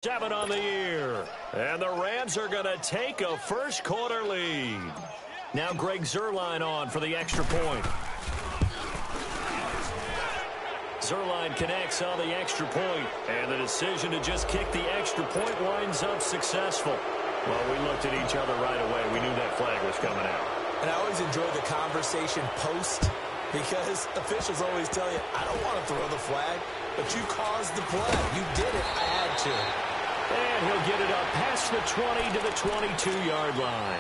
7 on the year. And the Rams are going to take a first quarter lead. Now Greg Zuerlein on for the extra point. Zuerlein connects on the extra point, and the decision to just kick the extra point winds up successful. Well, we looked at each other right away. We knew that flag was coming out. And I always enjoy the conversation post, because officials always tell you, I don't want to throw the flag, but you caused the play. You did it. I had to. And he'll get it up past the 20 to the 22-yard line.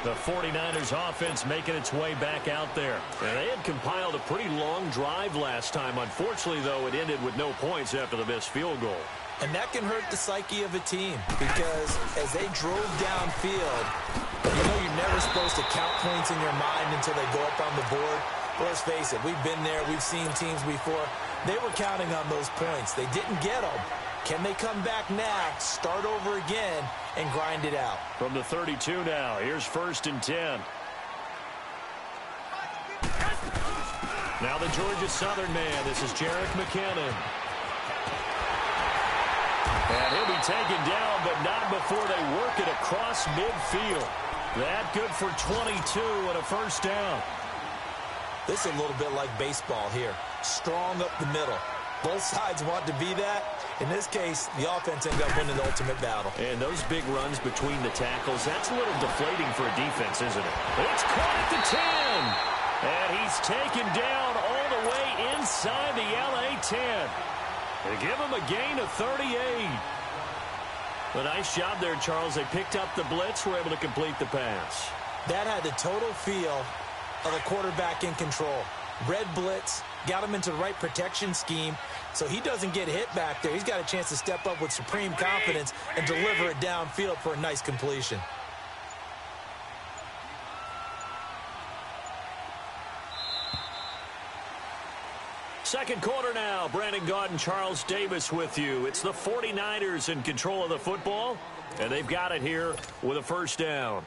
The 49ers offense making its way back out there. And they had compiled a pretty long drive last time. Unfortunately, though, it ended with no points after the missed field goal. And that can hurt the psyche of a team, because as they drove downfield, you know you're never supposed to count points in your mind until they go up on the board. But let's face it, we've been there. We've seen teams before. They were counting on those points. They didn't get them. Can they come back now, start over again, and grind it out? From the 32 now, here's 1st and 10. Now the Georgia Southern man. This is Jerick McKinnon. And he'll be taken down, but not before they work it across midfield. That good for 22 and a first down. This is a little bit like baseball here. Strong up the middle. Both sides want to be that. In this case, the offense ended up winning the ultimate battle. And those big runs between the tackles, that's a little deflating for a defense, isn't it? It's caught at the 10. And he's taken down all the way inside the LA 10. They give him a gain of 38. A nice job there, Charles. They picked up the blitz, were able to complete the pass. That had the total feel of a quarterback in control. Red blitz, got him into the right protection scheme, so he doesn't get hit back there. He's got a chance to step up with supreme confidence and deliver it downfield for a nice completion. Second quarter now. Brandon Gaudin and Charles Davis with you. It's the 49ers in control of the football, and they've got it here with a first down.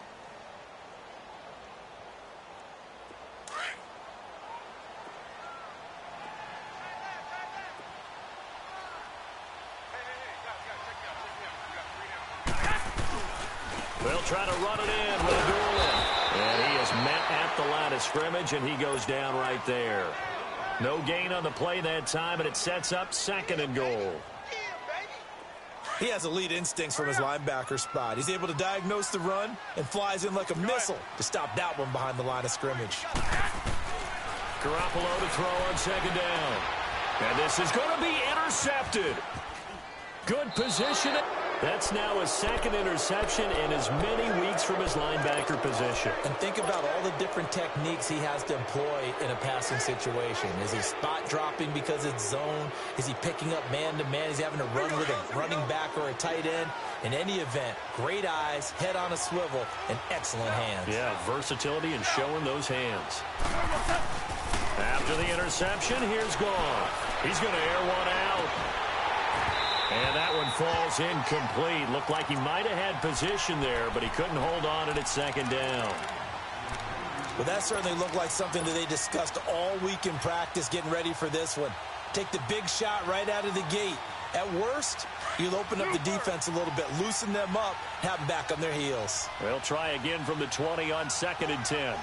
They'll try to run it in with Gurley. And he is met at the line of scrimmage, and he goes down right there. No gain on the play that time, and it sets up 2nd and goal. He has elite instincts from his linebacker spot. He's able to diagnose the run and flies in like a missile to stop that one behind the line of scrimmage. Garoppolo to throw on 2nd down. And this is going to be intercepted. Good position. That's now his 2nd interception in as many weeks from his linebacker position. And think about all the different techniques he has to employ in a passing situation. Is he spot dropping because it's zone? Is he picking up man-to-man? Is he having to run with a running back or a tight end? In any event, great eyes, head on a swivel, and excellent hands. Yeah, versatility and showing those hands. After the interception, here's Goff. He's going to air one out. And that one falls incomplete. Looked like he might have had position there, but he couldn't hold on to it at 2nd down. Well, that certainly looked like something that they discussed all week in practice getting ready for this one. Take the big shot right out of the gate. At worst, you'll open up the defense a little bit, loosen them up, have them back on their heels. They'll try again from the 20 on 2nd and 10.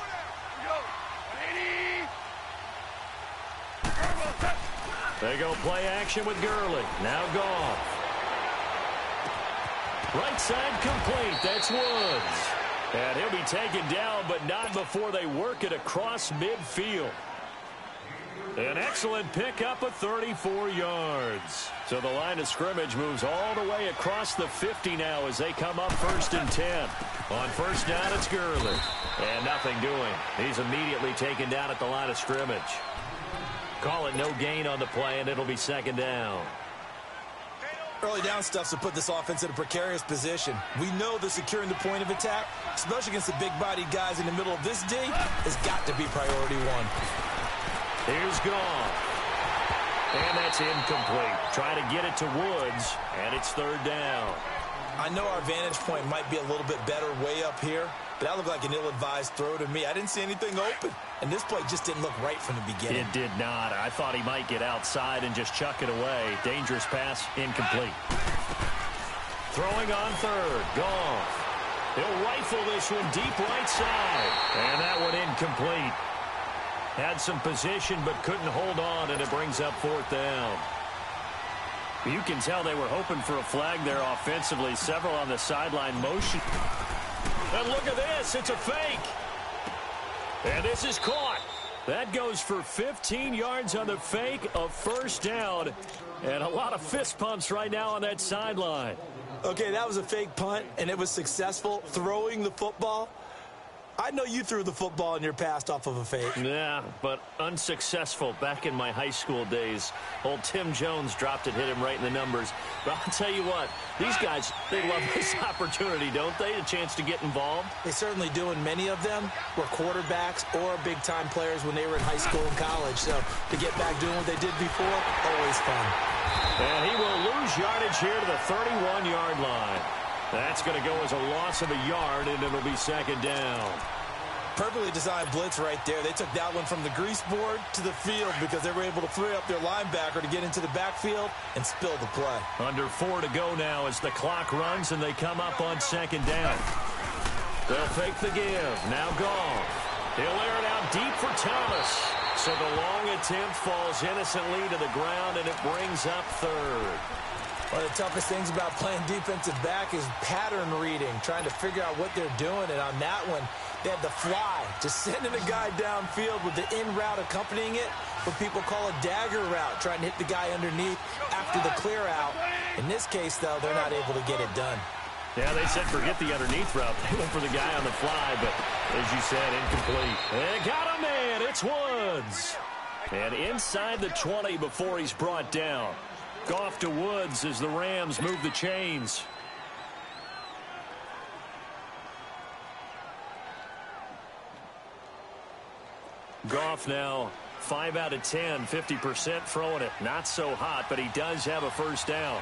They go play action with Gurley. Now Goff. Right side complete. That's Woods. And he'll be taken down, but not before they work it across midfield. An excellent pickup of 34 yards. So the line of scrimmage moves all the way across the 50 now as they come up 1st and 10. On 1st down, it's Gurley. And nothing doing. He's immediately taken down at the line of scrimmage. Call it no gain on the play, and it'll be 2nd down. Early down stuff to put this offense in a precarious position. We know that securing the point of attack, especially against the big-bodied guys in the middle of this D, has got to be priority one. Here's Goff. And that's incomplete. Try to get it to Woods, and it's 3rd down. I know our vantage point might be a little bit better way up here, but that looked like an ill-advised throw to me. I didn't see anything open, and this play just didn't look right from the beginning. It did not. I thought he might get outside and just chuck it away. Dangerous pass, incomplete. Throwing on third. Goff. He'll rifle this one deep right side. And that one incomplete. Had some position but couldn't hold on, and it brings up fourth down. You can tell they were hoping for a flag there offensively. Several on the sideline motion. And look at this. It's a fake. And this is caught. That goes for 15 yards on the fake, a first down. And a lot of fist pumps right now on that sideline. Okay, that was a fake punt, and it was successful throwing the football. I know you threw the football in your past off of a fake. Yeah, but unsuccessful back in my high school days. Old Tim Jones dropped it, hit him right in the numbers. But I'll tell you what, these guys, they love this opportunity, don't they? A chance to get involved. They certainly do, and many of them were quarterbacks or big-time players when they were in high school and college. So to get back doing what they did before, always fun. And he will lose yardage here to the 31-yard line. That's going to go as a loss of a yard, and it'll be second down. Perfectly designed blitz right there. They took that one from the grease board to the field because they were able to free up their linebacker to get into the backfield and spill the play. Under 4 to go now as the clock runs and they come up on second down. They'll fake the give. Now Goff. He'll air it out deep for Thomas. So the long attempt falls innocently to the ground, and it brings up third. One of the toughest things about playing defensive back is pattern reading, trying to figure out what they're doing. And on that one, they had the fly, just sending a guy downfield with the in route accompanying it, what people call a dagger route, trying to hit the guy underneath after the clear out. In this case, though, they're not able to get it done. Yeah, they said forget the underneath route. They went for the guy on the fly, but as you said, incomplete. They got a man. It's Woods. And inside the 20 before he's brought down. Goff to Woods as the Rams move the chains. Goff now 5 out of 10, 50% throwing it. Not so hot, but he does have a first down.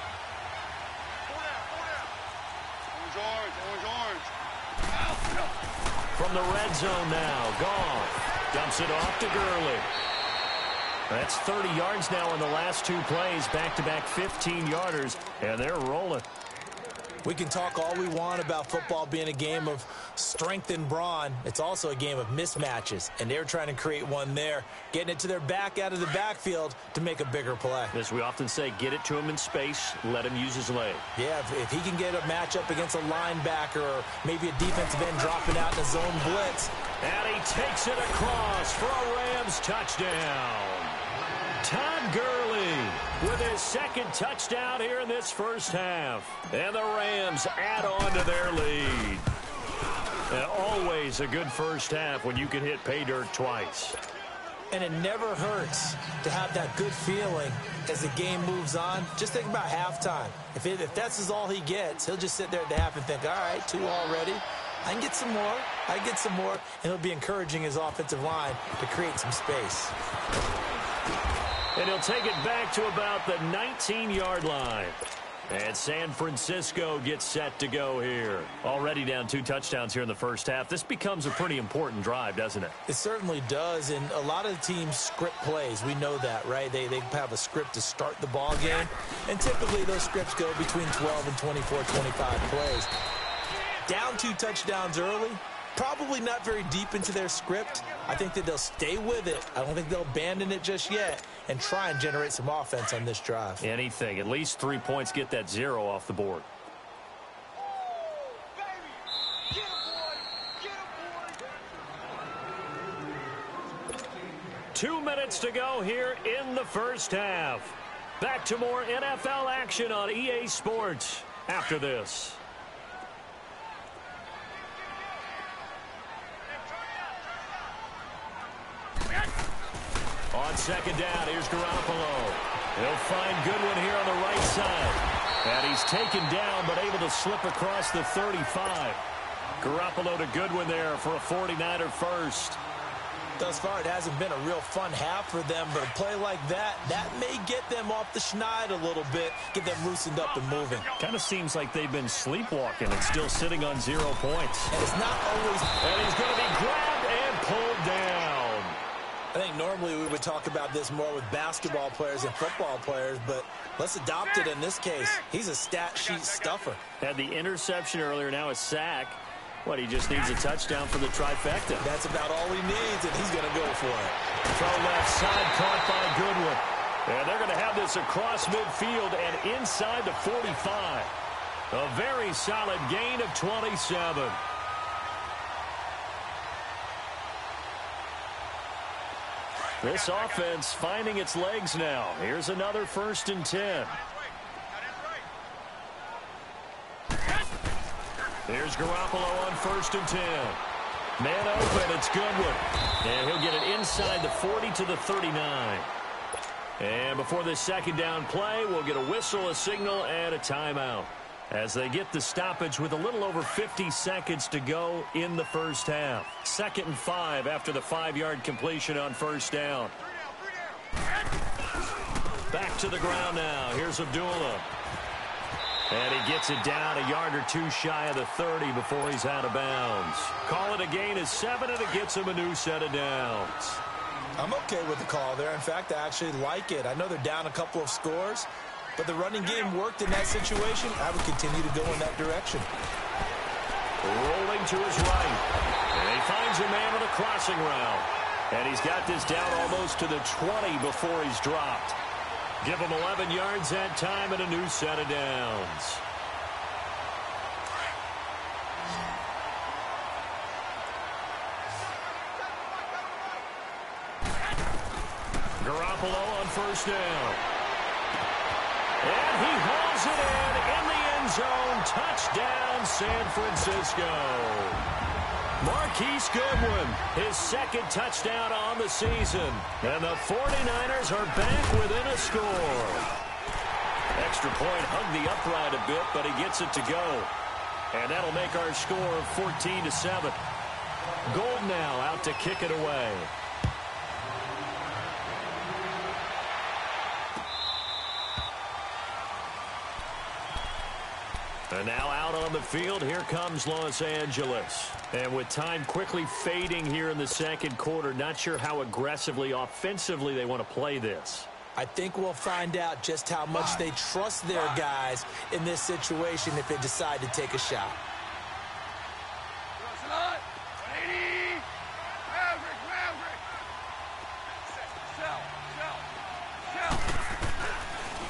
From the red zone now, Goff dumps it off to Gurley. That's 30 yards now in the last 2 plays, back-to-back 15-yarders, and they're rolling. We can talk all we want about football being a game of strength and brawn. It's also a game of mismatches, and they're trying to create one there, getting it to their back out of the backfield to make a bigger play. As we often say, get it to him in space, let him use his leg. Yeah, if he can get a matchup against a linebacker or maybe a defensive end dropping out in a zone blitz. And he takes it across for a Rams touchdown. Todd Gurley with his second touchdown here in this first half. And the Rams add on to their lead. And always a good first half when you can hit pay dirt twice. And it never hurts to have that good feeling as the game moves on. Just think about halftime. If that's all he gets, he'll just sit there at the half and think, all right, 2 already. I can get some more. I can get some more. And he'll be encouraging his offensive line to create some space. And he'll take it back to about the 19-yard line. And San Francisco gets set to go here. Already down 2 touchdowns here in the first half. This becomes a pretty important drive, doesn't it? It certainly does. And a lot of the teams script plays. We know that, right? They have a script to start the ball game. And typically those scripts go between 12 and 24, 25 plays. Down 2 touchdowns early. Probably not very deep into their script. I think that they'll stay with it. I don't think they'll abandon it just yet and try and generate some offense on this drive. Anything. At least 3 points, get that 0 off the board. Two minutes to go here in the first half. Back to more NFL action on EA Sports after this. On second down, here's Garoppolo. He'll find Goodwin here on the right side. And he's taken down, but able to slip across the 35. Garoppolo to Goodwin there for a 49er first. Thus far, it hasn't been a real fun half for them, but a play like that may get them off the schneid a little bit, get them loosened up and moving. Kind of seems like they've been sleepwalking and still sitting on 0 points. And it's not always... And he's going to be grabbed and pulled down. I think normally we would talk about this more with basketball players and football players, but let's adopt it in this case. He's a stat sheet stuffer. Had the interception earlier, now a sack. What, he just needs a touchdown for the trifecta. That's about all he needs, and he's going to go for it. Throw left side, caught by Goodwin. And they're going to have this across midfield and inside the 45. A very solid gain of 27. This offense finding its legs now. Here's another 1st and 10. Here's Garoppolo on 1st and 10. Man open, it's Goodwin. And he'll get it inside the 40 to the 39. And before this second down play, we'll get a whistle, a signal, and a timeout, as they get the stoppage with a little over 50 seconds to go in the first half. 2nd and 5 after the 5-yard completion on 1st down. Back to the ground now. Here's Abdullah. And he gets it down a yard or two shy of the 30 before he's out of bounds. Call it a gain of 7, and it gets him a new set of downs. I'm okay with the call there. In fact, I actually like it. I know they're down a couple of scores, but the running game worked in that situation. I would continue to go in that direction. Rolling to his right. And he finds a man with a crossing route. And he's got this down almost to the 20 before he's dropped. Give him 11 yards that time and a new set of downs. Garoppolo on 1st down. And he hauls it in the end zone. Touchdown, San Francisco. Marquise Goodwin, his 2nd touchdown on the season. And the 49ers are back within a score. Extra point hugged the upright a bit, but he gets it to go. And that'll make our score 14-7. Gold now out to kick it away. And now out on the field, here comes Los Angeles. And with time quickly fading here in the second quarter, not sure how aggressively, offensively they want to play this. I think we'll find out just how much they trust their guys in this situation if they decide to take a shot.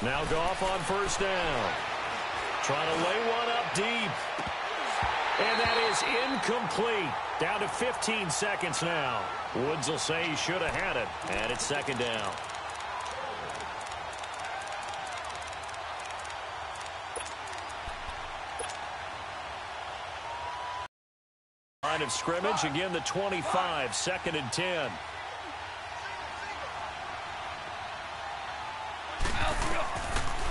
Now Goff on 1st down. Trying to lay one up deep. And that is incomplete. Down to 15 seconds now. Woods will say he should have had it. And it's 2nd down. Line of scrimmage, again the 25, 2nd and 10.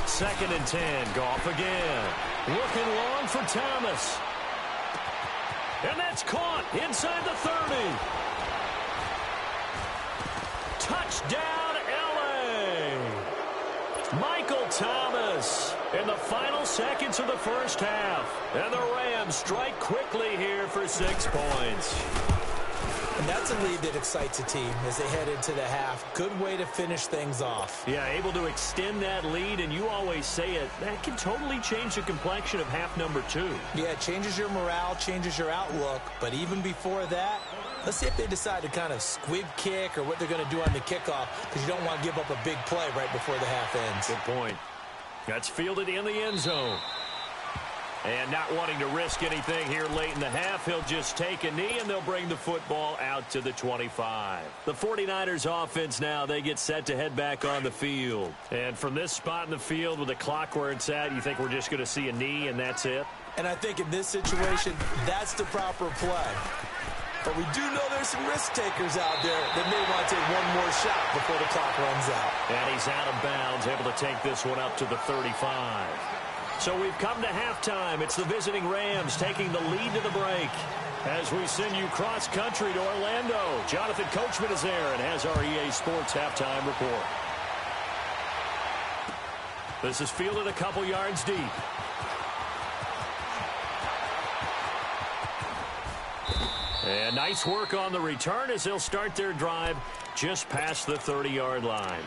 Second and 10, Goff again. Looking long for Thomas. And that's caught inside the 30. Touchdown, L.A. Michael Thomas in the final seconds of the first half. And the Rams strike quickly here for 6 points. And that's a lead that excites a team as they head into the half. Good way to finish things off. Yeah, able to extend that lead, and you always say it, that can totally change the complexion of half number 2. Yeah, it changes your morale, changes your outlook, but even before that, let's see if they decide to kind of squib kick or what they're going to do on the kickoff, because you don't want to give up a big play right before the half ends. Good point. That's fielded in the end zone. And not wanting to risk anything here late in the half, he'll just take a knee, and they'll bring the football out to the 25. The 49ers offense now, they get set to head back on the field. And from this spot in the field with the clock where it's at, you think we're just going to see a knee and that's it? And I think in this situation, that's the proper play. But we do know there's some risk takers out there that may want to take one more shot before the clock runs out. And he's out of bounds, able to take this one up to the 35. So we've come to halftime. It's the visiting Rams taking the lead to the break. As we send you cross-country to Orlando, Jonathan Coachman is there and has our EA Sports halftime report. This is fielded a couple yards deep. And nice work on the return as they'll start their drive just past the 30-yard line.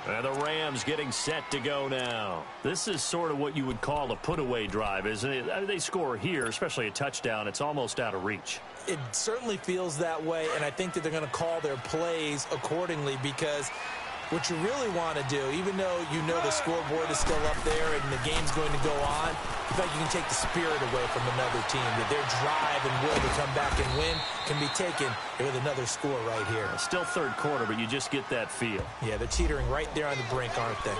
And the Rams getting set to go now. This is sort of what you would call a put-away drive, isn't it? I mean, they score here, especially a touchdown. It's almost out of reach. It certainly feels that way, and I think that they're going to call their plays accordingly because what you really want to do, even though you know the scoreboard is still up there and the game's going to go on, in fact, you can take the spirit away from another team. That their drive and will to come back and win can be taken with another score right here. Still third quarter, but you just get that feel. Yeah, they're teetering right there on the brink, aren't they?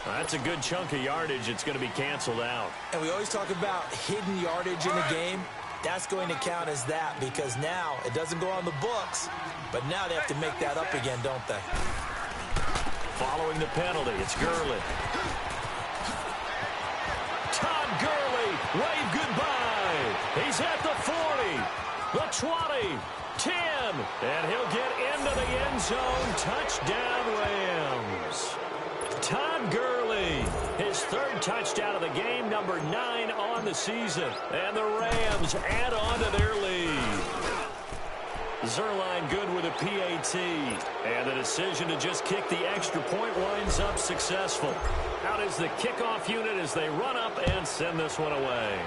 That's a good chunk of yardage. It's going to be canceled out. And we always talk about hidden yardage in the game. That's going to count as that because now it doesn't go on the books, but now they have to make that up again, don't they? Following the penalty, it's Gurley. Todd Gurley, wave goodbye. He's at the 40, the 20, 10, and he'll get into the end zone. Touchdown, Rams. Todd Gurley, his third touchdown of the game, number 9 on the season. And the Rams add on to their lead. Zuerlein good with a PAT. And the decision to just kick the extra point winds up successful. Out is the kickoff unit as they run up and send this one away.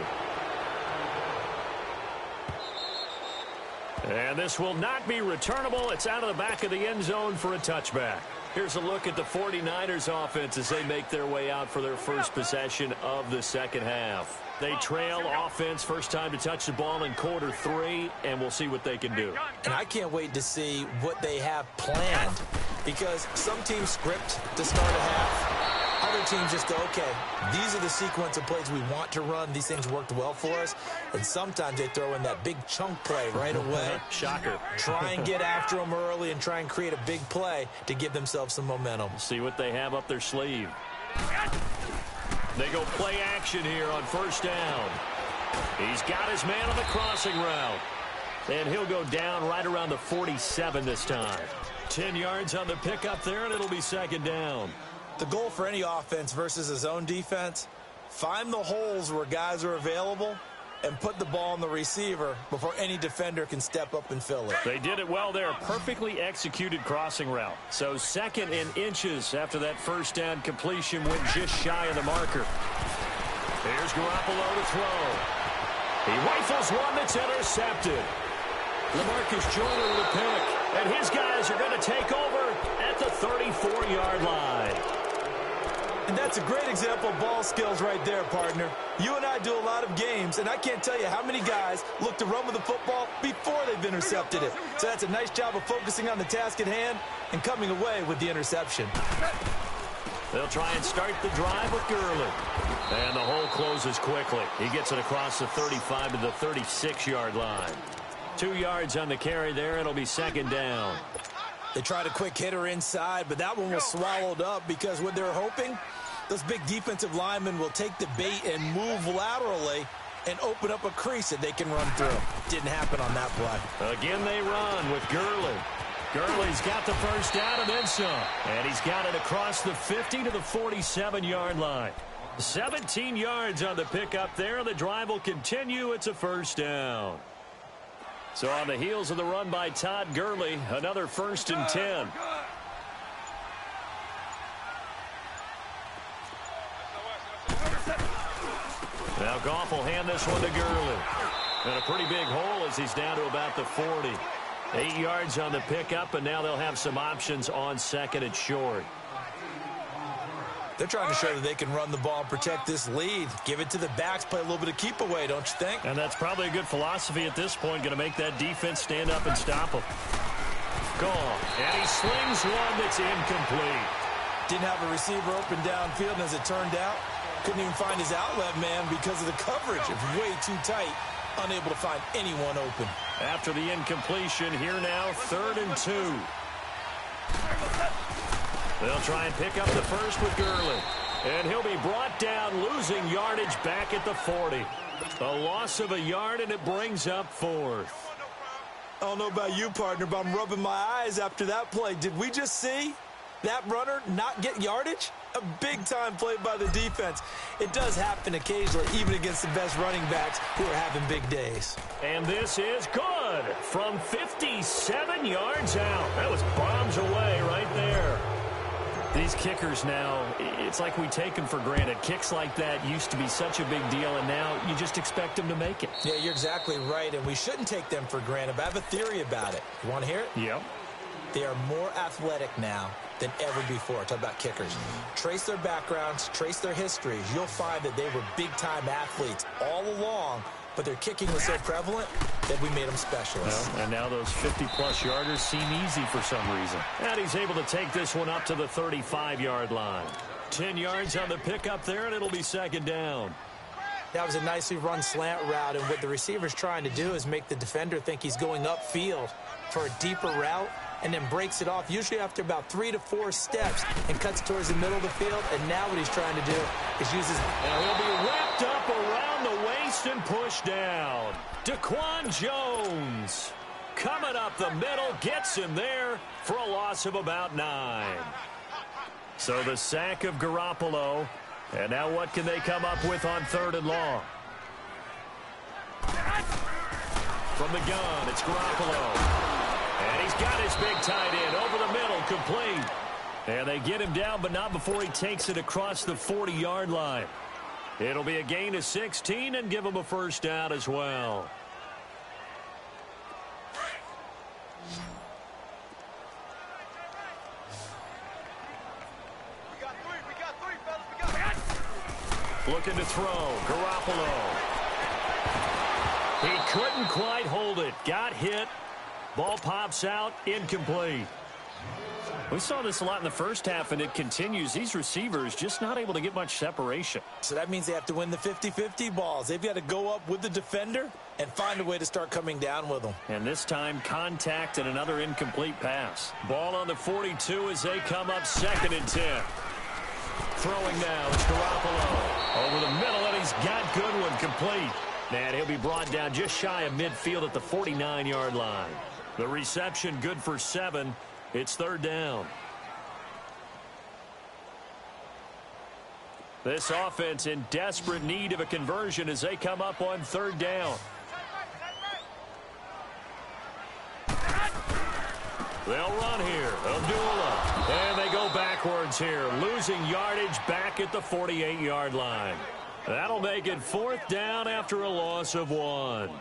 And this will not be returnable. It's out of the back of the end zone for a touchback. Here's a look at the 49ers offense as they make their way out for their first possession of the second half. They trail offense, first time to touch the ball in quarter 3, and we'll see what they can do. And I can't wait to see what they have planned because some teams script to start a half. Other teams just go, okay, these are the sequence of plays we want to run. These things worked well for us. And sometimes they throw in that big chunk play right away. Shocker. Try and get after them early and try and create a big play to give themselves some momentum. See what they have up their sleeve. They go play action here on first down. He's got his man on the crossing route. And he'll go down right around the 47 this time. 10 yards on the pickup there, and it'll be second down. The goal for any offense versus a zone defense, find the holes where guys are available and put the ball on the receiver before any defender can step up and fill it. They did it well there. Perfectly executed crossing route. So second in inches after that first down completion went just shy of the marker. Here's Garoppolo to throw. He rifles one that's intercepted. LaMarcus Joyner with a pick. And his guys are going to take over at the 34-yard line. And that's a great example of ball skills right there, partner. You and I do a lot of games, and I can't tell you how many guys look to run with the football before they've intercepted it. So that's a nice job of focusing on the task at hand and coming away with the interception. They'll try and start the drive with Gurley. And the hole closes quickly. He gets it across the 35 to the 36-yard line. 2 yards on the carry there. It'll be second down. They tried a quick hitter inside, but that one was swallowed up because what they're hoping, those big defensive linemen will take the bait and move laterally and open up a crease that they can run through. Didn't happen on that play. Again, they run with Gurley. Gurley's got the first down and then some. And he's got it across the 50 to the 47-yard line. 17 yards on the pickup there. The drive will continue. It's a first down. So on the heels of the run by Todd Gurley, another 1st and 10. Now Goff will hand this one to Gurley. And a pretty big hole as he's down to about the 40. 8 yards on the pickup, and now they'll have some options on second and short. They're trying to show that they can run the ball and protect this lead. Give it to the backs, play a little bit of keep away, don't you think? And that's probably a good philosophy at this point, going to make that defense stand up and stop them. Goff, and he slings one that's incomplete. Didn't have a receiver open downfield, and as it turned out, couldn't even find his outlet man because of the coverage. It's way too tight, unable to find anyone open. After the incompletion, here now, 3rd and 2. They'll try and pick up the first with Gurley. And he'll be brought down, losing yardage back at the 40. A loss of a yard, and it brings up 4th. I don't know about you, partner, but I'm rubbing my eyes after that play. Did we just see that runner not get yardage? A big-time play by the defense. It does happen occasionally, even against the best running backs who are having big days. And this is good from 57 yards out. That was bombs away right there. These kickers now, it's like we take them for granted. Kicks like that used to be such a big deal, and now you just expect them to make it. Yeah, you're exactly right, and we shouldn't take them for granted. But I have a theory about it. You want to hear it? Yep. They are more athletic now than ever before. Talk about kickers. Trace their backgrounds, trace their histories. You'll find that they were big-time athletes all along, but their kicking was so prevalent that we made them specialists. Well, and now those 50-plus yarders seem easy for some reason. And he's able to take this one up to the 35-yard line. 10 yards on the pickup there, and it'll be second down. That was a nicely run slant route, and what the receiver's trying to do is make the defender think he's going upfield for a deeper route, and then breaks it off, usually after about 3 to 4 steps, and cuts towards the middle of the field. And now what he's trying to do is use his... And he'll be wrapped up around the waist and pushed down. Daquan Jones coming up the middle, gets him there for a loss of about 9. So the sack of Garoppolo. And now what can they come up with on 3rd and long? From the gun, it's Garoppolo. And he's got his big tight end over the middle, complete. And they get him down, but not before he takes it across the 40-yard line. It'll be a gain of 16 and give him a first down as well. Looking to throw, Garoppolo. He couldn't quite hold it. Got hit. Ball pops out, incomplete. We saw this a lot in the first half, and it continues. These receivers just not able to get much separation. So that means they have to win the 50-50 balls. They've got to go up with the defender and find a way to start coming down with them. And this time, contact and another incomplete pass. Ball on the 42 as they come up 2nd and 10. Throwing now, it's Garoppolo. Over the middle, and he's got Goodwin complete. And he'll be brought down just shy of midfield at the 49-yard line. The reception good for 7. It's 3rd down. This offense in desperate need of a conversion as they come up on 3rd down. They'll run here. Abdullah. And they go backwards here, losing yardage back at the 48-yard line. That'll make it 4th down after a loss of 1. Well,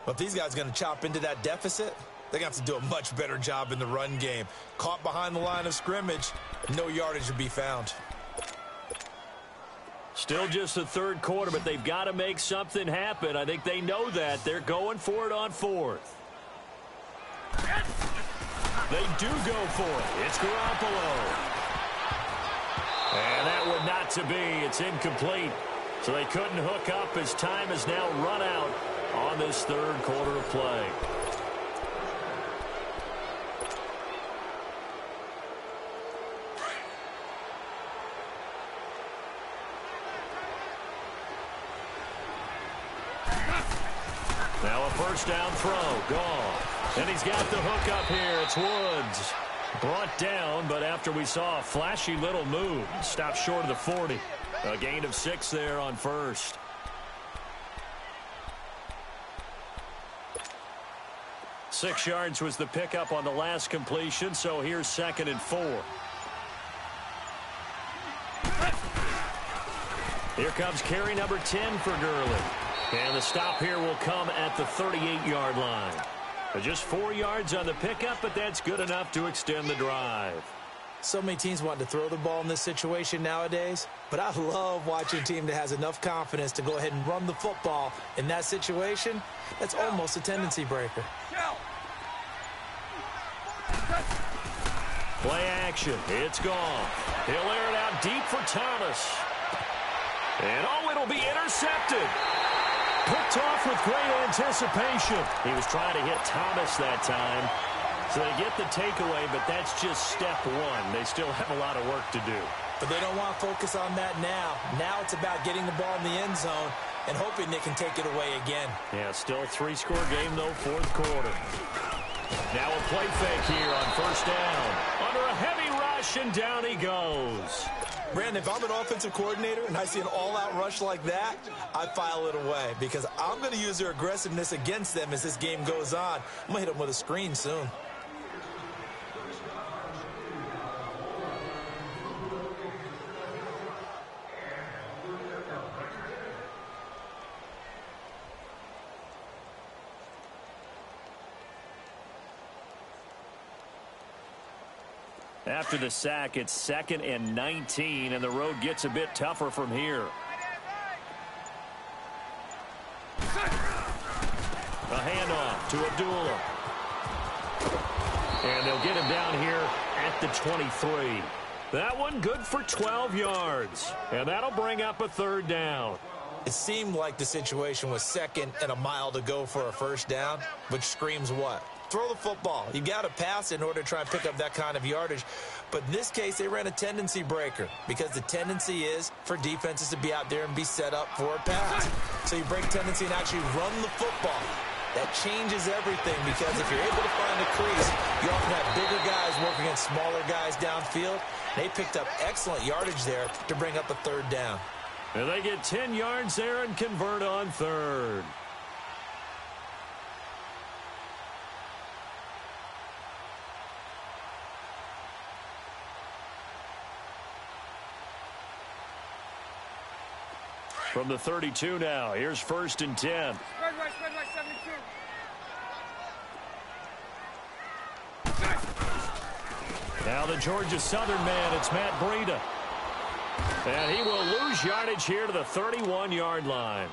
if these guys are going to chop into that deficit, they're going to have to do a much better job in the run game. Caught behind the line of scrimmage, no yardage to be found. Still just the 3rd quarter, but they've got to make something happen. I think they know that. They're going for it on 4th. They do go for it. It's Garoppolo. And that would not to be. It's incomplete. So they couldn't hook up as time has now run out on this 3rd quarter of play. Now a first down throw. Gone. And he's got the hook up here. It's Woods. Brought down, but after we saw a flashy little move, stopped short of the 40. A gain of 6 there on 1st. Six yards was the pickup on the last completion, so here's 2nd and 4. Here comes carry number 10 for Gurley. And the stop here will come at the 38-yard line. Just 4 yards on the pickup, but that's good enough to extend the drive. So many teams want to throw the ball in this situation nowadays, but I love watching a team that has enough confidence to go ahead and run the football in that situation. That's almost a tendency breaker. Play action. It's gone. He'll air it out deep for Thomas. And it'll be intercepted. Picked off with great anticipation. He was trying to hit Thomas that time. So they get the takeaway, but that's just step 1. They still have a lot of work to do. But they don't want to focus on that now. Now it's about getting the ball in the end zone and hoping they can take it away again. Yeah, still a 3-score game, though, 4th quarter. Now a play fake here on 1st down. Under a heavy rush. rush, and down he goes. Brandon, if I'm an offensive coordinator and I see an all-out rush like that, I file it away because I'm going to use their aggressiveness against them as this game goes on. I'm going to hit them with a screen soon. After the sack, it's 2nd and 19, and the road gets a bit tougher from here. A handoff to Abdullah. And they'll get him down here at the 23. That one good for 12 yards. And that'll bring up a 3rd down. It seemed like the situation was 2nd and a mile to go for a 1st down, which screams what? Throw the football. You got to pass in order to try and pick up that kind of yardage. But in this case, they ran a tendency breaker because the tendency is for defenses to be out there and be set up for a pass. So you break tendency and actually run the football. That changes everything because if you're able to find a crease, you often have bigger guys working against smaller guys downfield. They picked up excellent yardage there to bring up a 3rd down. And they get 10 yards there and convert on 3rd. From the 32 now, here's 1st and 10. Spread right, 72. Now the Georgia Southern man, it's Matt Breida. And he will lose yardage here to the 31-yard line.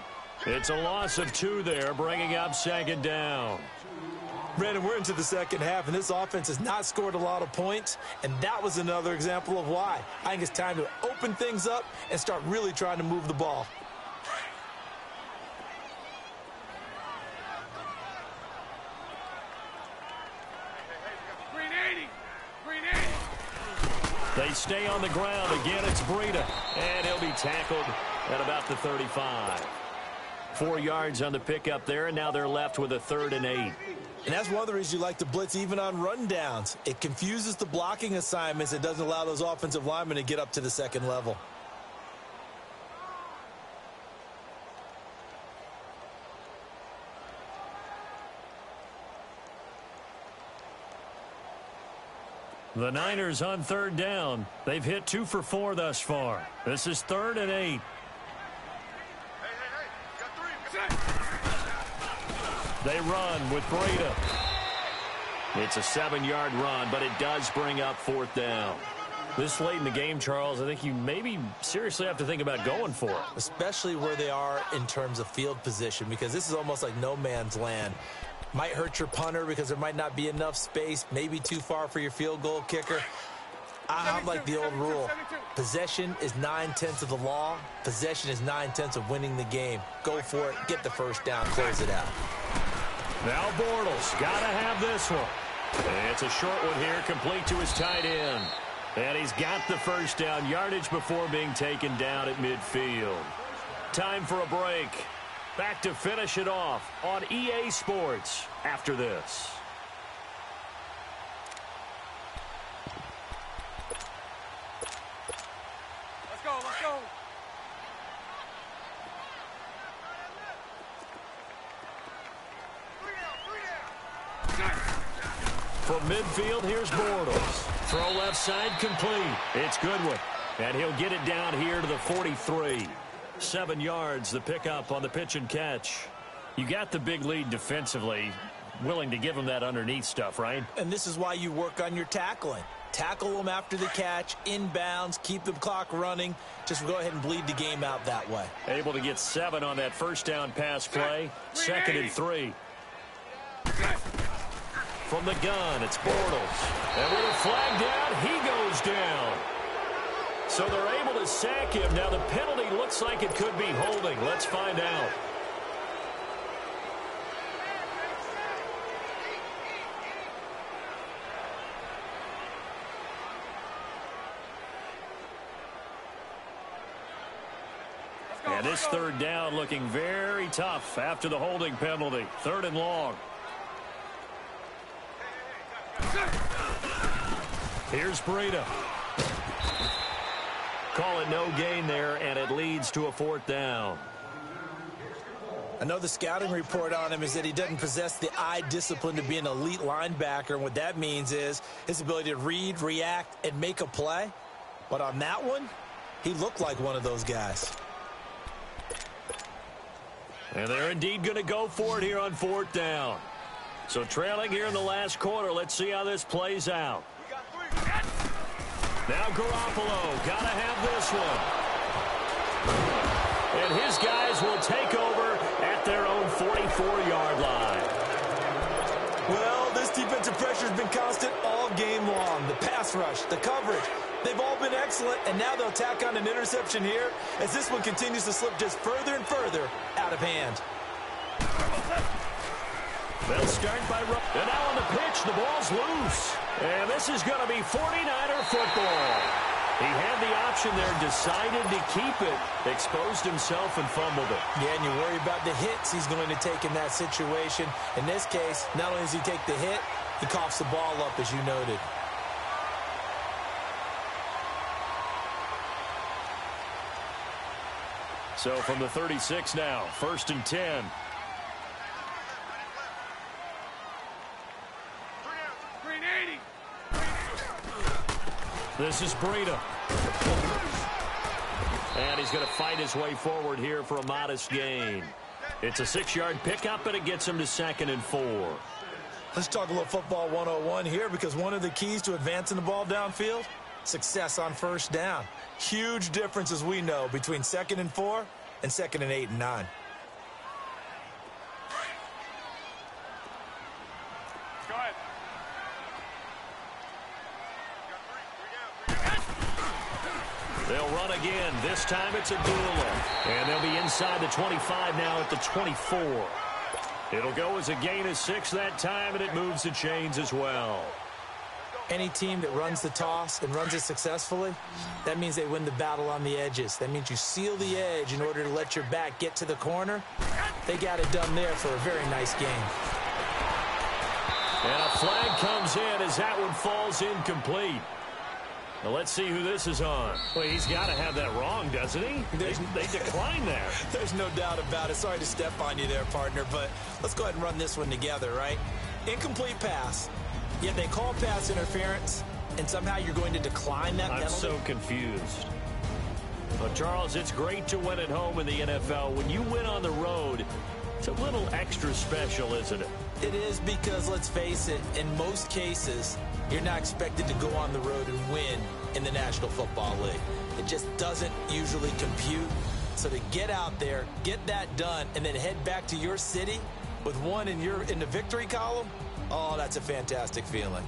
It's a loss of 2 there, bringing up 2nd down. Brandon, we're into the 2nd half, and this offense has not scored a lot of points, and that was another example of why. I think it's time to open things up and start really trying to move the ball. They stay on the ground. Again, it's Breida. And he'll be tackled at about the 35. 4 yards on the pickup there, and now they're left with a 3rd and 8. And that's one of the reasons you like to blitz even on rundowns. It confuses the blocking assignments. It doesn't allow those offensive linemen to get up to the 2nd level. The Niners on 3rd down. They've hit 2 for 4 thus far. This is 3rd and 8. They run with Breida. It's a 7-yard run, but it does bring up 4th down. This late in the game, Charles, I think you maybe seriously have to think about going for it. Especially where they are in terms of field position, because this is almost like no man's land. Might hurt your punter because there might not be enough space, maybe too far for your field goal kicker. I'm like the old rule. Possession is 9/10 of the law. Possession is 9/10 of winning the game. Go for it. Get the 1st down. Close it out. Now Bortles got to have this one. And it's a short one here, complete to his tight end. And he's got the 1st down yardage before being taken down at midfield. Time for a break. Back to finish it off on EA Sports after this. Let's go, let's go. From midfield, here's Bortles. Throw left side complete. It's Goodwin. And he'll get it down here to the 43. 7 yards, the pickup on the pitch and catch. You got the big lead defensively. Willing to give them that underneath stuff, right? And this is why you work on your tackling. Tackle them after the catch, inbounds, keep the clock running. Just go ahead and bleed the game out that way. Able to get 7 on that 1st down pass play. 2nd and 3. From the gun, it's Bortles. And with a flag down, he goes down. So they're able to sack him. Now the penalty looks like it could be holding. Let's find out. And this 3rd down looking very tough after the holding penalty. 3rd and long. Here's Breida. Call it no gain there, and it leads to a 4th down. I know the scouting report on him is that he doesn't possess the eye discipline to be an elite linebacker. And what that means is his ability to read, react, and make a play. But on that one, he looked like one of those guys. And they're indeed going to go for it here on 4th down. So trailing here in the last quarter, let's see how this plays out. Now Garoppolo, got to have this one. And his guys will take over at their own 44-yard line. Well, this defensive pressure has been constant all game long. The pass rush, the coverage, they've all been excellent, and now they'll tack on an interception here as this one continues to slip just further and further out of hand. They'll start by and now on the pitch, the ball's loose. And this is going to be 49er football. He had the option there, decided to keep it, exposed himself and fumbled it. Yeah, and you worry about the hits he's going to take in that situation. In this case, not only does he take the hit, he coughs the ball up, as you noted. So from the 36 now, 1st and 10. This is Breida. And he's going to fight his way forward here for a modest gain. It's a 6-yard pickup, and it gets him to 2nd and 4. Let's talk a little football 101 here, because one of the keys to advancing the ball downfield, success on 1st down. Huge difference, as we know, between 2nd and 4 and 2nd and 8 and 9. They'll run again. This time it's Abdullah. And they'll be inside the 25 now at the 24. It'll go as a gain of 6 that time, and it moves the chains as well. Any team that runs the toss and runs it successfully, that means they win the battle on the edges. That means you seal the edge in order to let your back get to the corner. They got it done there for a very nice game. And a flag comes in as that one falls incomplete. Now let's see who this is on. Well, he's got to have that wrong, doesn't he? They decline there. There's no doubt about it. Sorry to step on you there, partner, but let's go ahead and run this one together, right? Incomplete pass. Yet they call pass interference, and somehow you're going to decline that penalty? I'm so confused. Well, Charles, it's great to win at home in the NFL. When you win on the road, it's a little extra special, isn't it? It is, because, let's face it, in most cases, you're not expected to go on the road and win in the National Football League. It just doesn't usually compute. So to get out there, get that done, and then head back to your city with one in the victory column, oh, that's a fantastic feeling.